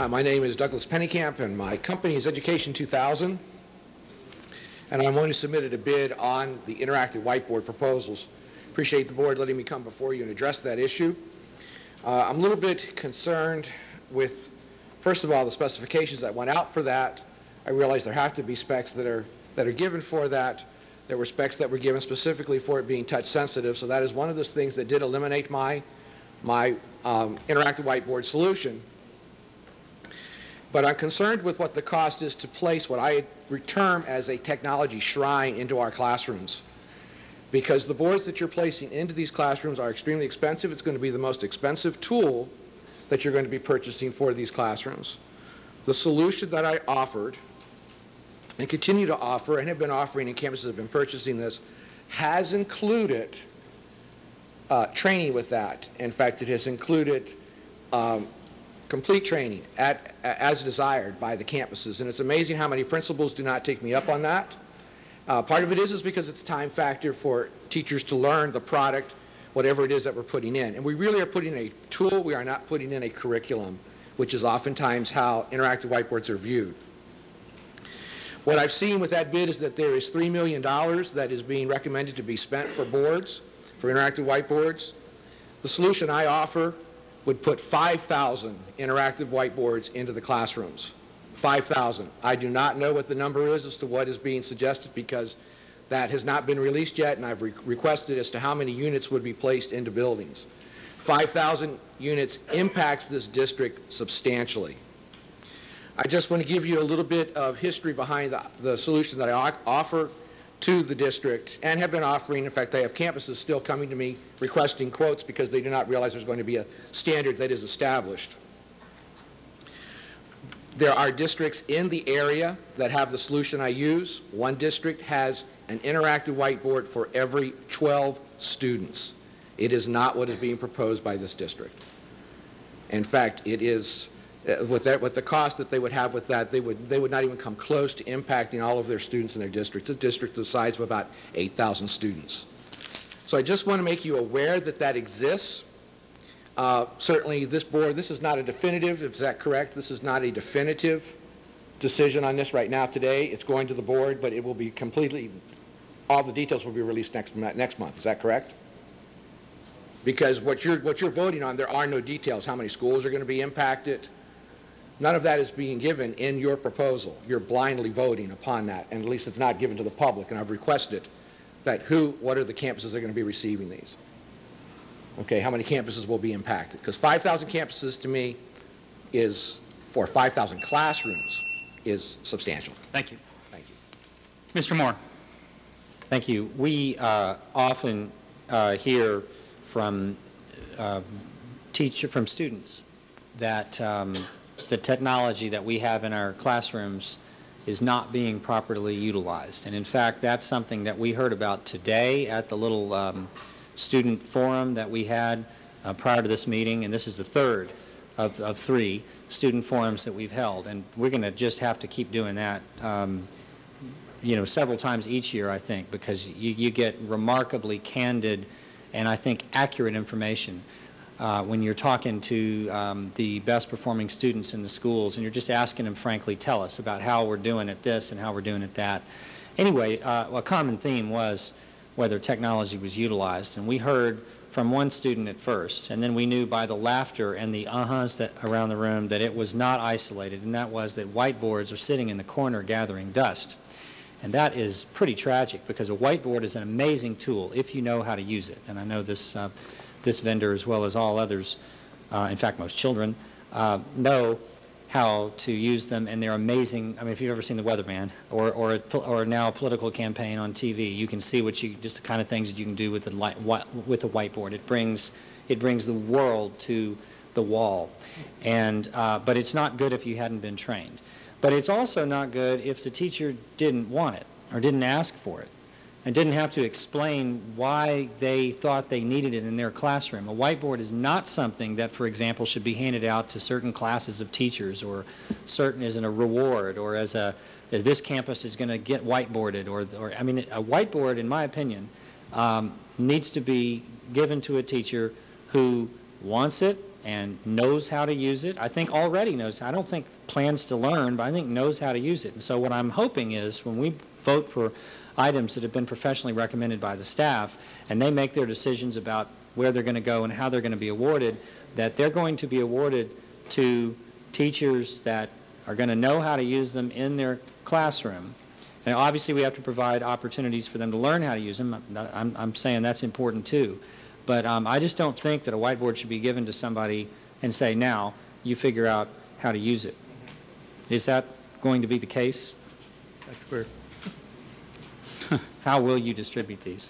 My name is Douglas Pennycamp, and my company is Education 2000. And I'm going to submit a bid on the interactive whiteboard proposals. Appreciate the board letting me come before you and address that issue. I'm a little bit concerned with, first of all, the specifications that went out for that. I realize there have to be specs that are given for that. There were specs that were given specifically for it being touch sensitive, so that is one of those things that did eliminate my interactive whiteboard solution. But I'm concerned with what the cost is to place what I term as a technology shrine into our classrooms. Because the boards that you're placing into these classrooms are extremely expensive. It's going to be the most expensive tool that you're going to be purchasing for these classrooms. The solution that I offered and continue to offer and have been offering, and campuses have been purchasing this, has included training with that. In fact, it has included complete training as desired by the campuses. And it's amazing how many principals do not take me up on that. Part of it is because it's a time factor for teachers to learn the product, whatever it is that we're putting in. And we really are putting in a tool. We are not putting in a curriculum, which is oftentimes how interactive whiteboards are viewed. What I've seen with that bid is that there is $3 million that is being recommended to be spent for boards, for interactive whiteboards. The solution I offer would put 5,000 interactive whiteboards into the classrooms. 5,000. I do not know what the number is as to what is being suggested because that has not been released yet, and I've requested as to how many units would be placed into buildings. 5,000 units impacts this district substantially. I just want to give you a little bit of history behind the solution that I offer to the district and have been offering. In fact, I have campuses still coming to me requesting quotes because they do not realize there's going to be a standard that is established. There are districts in the area that have the solution I use. One district has an interactive whiteboard for every 12 students. It is not what is being proposed by this district. In fact, it is, with the cost that they would have with that, they would not even come close to impacting all of their students in their districts. A district the size of about 8,000 students. So I just want to make you aware that that exists. Certainly this board, this is not a definitive, is that correct? This is not a definitive decision on this right now today. It's going to the board, but it will be completely, all the details will be released next month. Is that correct? Because what you're voting on, there are no details. How many schools are going to be impacted? None of that is being given in your proposal. You're blindly voting upon that, and at least it's not given to the public. And I've requested that what are the campuses that are going to be receiving these? Okay, how many campuses will be impacted? Because 5,000 campuses to me is, for 5,000 classrooms, is substantial. Thank you. Thank you. Mr. Moore. Thank you. We often hear from students that the technology that we have in our classrooms is not being properly utilized. And in fact, that's something that we heard about today at the little student forum that we had prior to this meeting, and this is the third of 3 student forums that we've held, and we're going to just have to keep doing that you know, several times each year, I think, because you get remarkably candid and I think accurate information when you're talking to the best performing students in the schools, and you're just asking them, frankly, tell us about how we're doing at this and how we're doing at that. Anyway, a common theme was whether technology was utilized, and we heard from one student at first, and then we knew by the laughter and the uh-huhs that around the room that it was not isolated, and that was that whiteboards are sitting in the corner gathering dust. And that is pretty tragic, because a whiteboard is an amazing tool if you know how to use it. And I know this, this vendor, as well as all others, in fact most children, know how to use them, and they're amazing. I mean, if you've ever seen The Weatherman or now a political campaign on TV, you can see just the kind of things that you can do with the whiteboard. It brings the world to the wall, and but it's not good if you hadn't been trained. But it's also not good if the teacher didn't want it or didn't ask for it and didn't have to explain why they thought they needed it in their classroom. A whiteboard is not something that, for example, should be handed out to certain classes of teachers, or certain as a reward, or as this campus is going to get whiteboarded, or I mean, a whiteboard, in my opinion, needs to be given to a teacher who wants it, and knows how to use it. I think already knows. I don't think plans to learn, but I think knows how to use it. And so what I'm hoping is when we vote for items that have been professionally recommended by the staff and they make their decisions about where they're going to go and how they're going to be awarded, that they're going to be awarded to teachers that are going to know how to use them in their classroom. And obviously we have to provide opportunities for them to learn how to use them. I'm saying that's important too. But I just don't think that a whiteboard should be given to somebody and say, now you figure out how to use it. Is that going to be the case? How will you distribute these?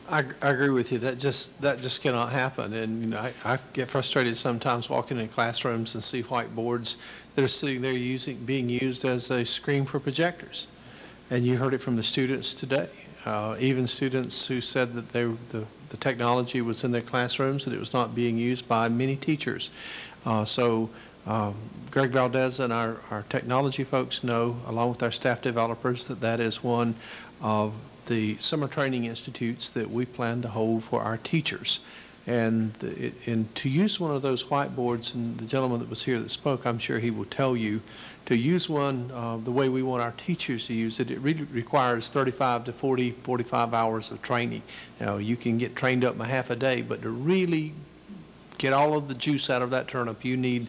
I agree with you. That just cannot happen. And you know, I get frustrated sometimes walking in classrooms and see whiteboards that are sitting there being used as a screen for projectors. And you heard it from the students today. Even students who said that the technology was in their classrooms, that it was not being used by many teachers. Greg Valdez and our technology folks know, along with our staff developers, that is one of the summer training institutes that we plan to hold for our teachers. And to use one of those whiteboards, and the gentleman that was here that spoke, I'm sure he will tell you, to use one the way we want our teachers to use it, it really requires 35 to 40, 45 hours of training. You know, you can get trained up in half a day, but to really get all of the juice out of that turnip, you need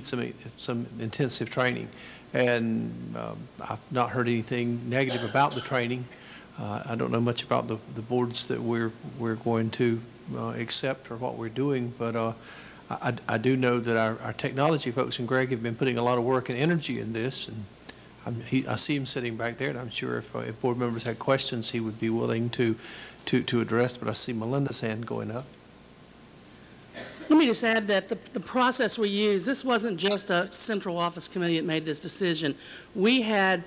some intensive training. And I've not heard anything negative about the training. I don't know much about the boards that we're going to accept or what we're doing, but I do know that our technology folks and Greg have been putting a lot of work and energy in this, and I see him sitting back there, and I'm sure if board members had questions, he would be willing to address. But I see Melinda's hand going up. Let me just add that the process we use, this wasn't just a central office committee that made this decision. We had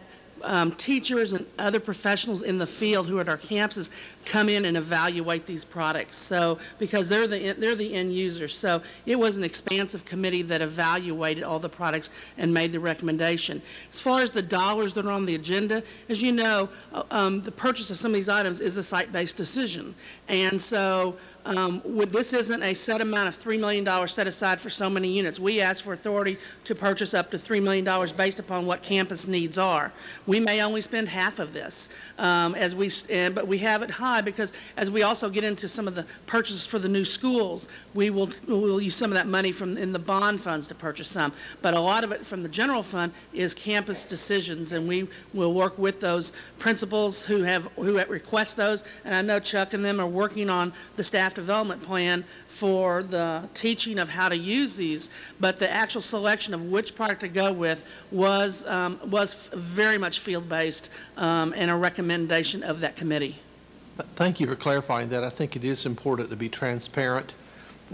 teachers and other professionals in the field who are at our campuses come in and evaluate these products. So because they're the end users. So it was an expansive committee that evaluated all the products and made the recommendation. As far as the dollars that are on the agenda, as you know, the purchase of some of these items is a site-based decision. And so this isn't a set amount of $3 million set aside for so many units. We ask for authority to purchase up to $3 million based upon what campus needs are. We may only spend half of this, but we have it high because as we also get into some of the purchases for the new schools, we'll use some of that money in the bond funds to purchase some. But a lot of it from the general fund is campus decisions, and we will work with those principals who request those. And I know Chuck and them are working on the staff development plan for the teaching of how to use these, but the actual selection of which product to go with was very much field-based and a recommendation of that committee. Thank you for clarifying that. I think it is important to be transparent.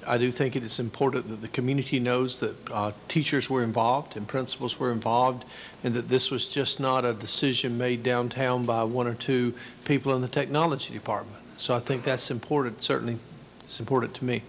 I do think it is important that the community knows that teachers were involved and principals were involved, and that this was just not a decision made downtown by one or two people in the technology department. So I think that's important. Certainly, it's important to me.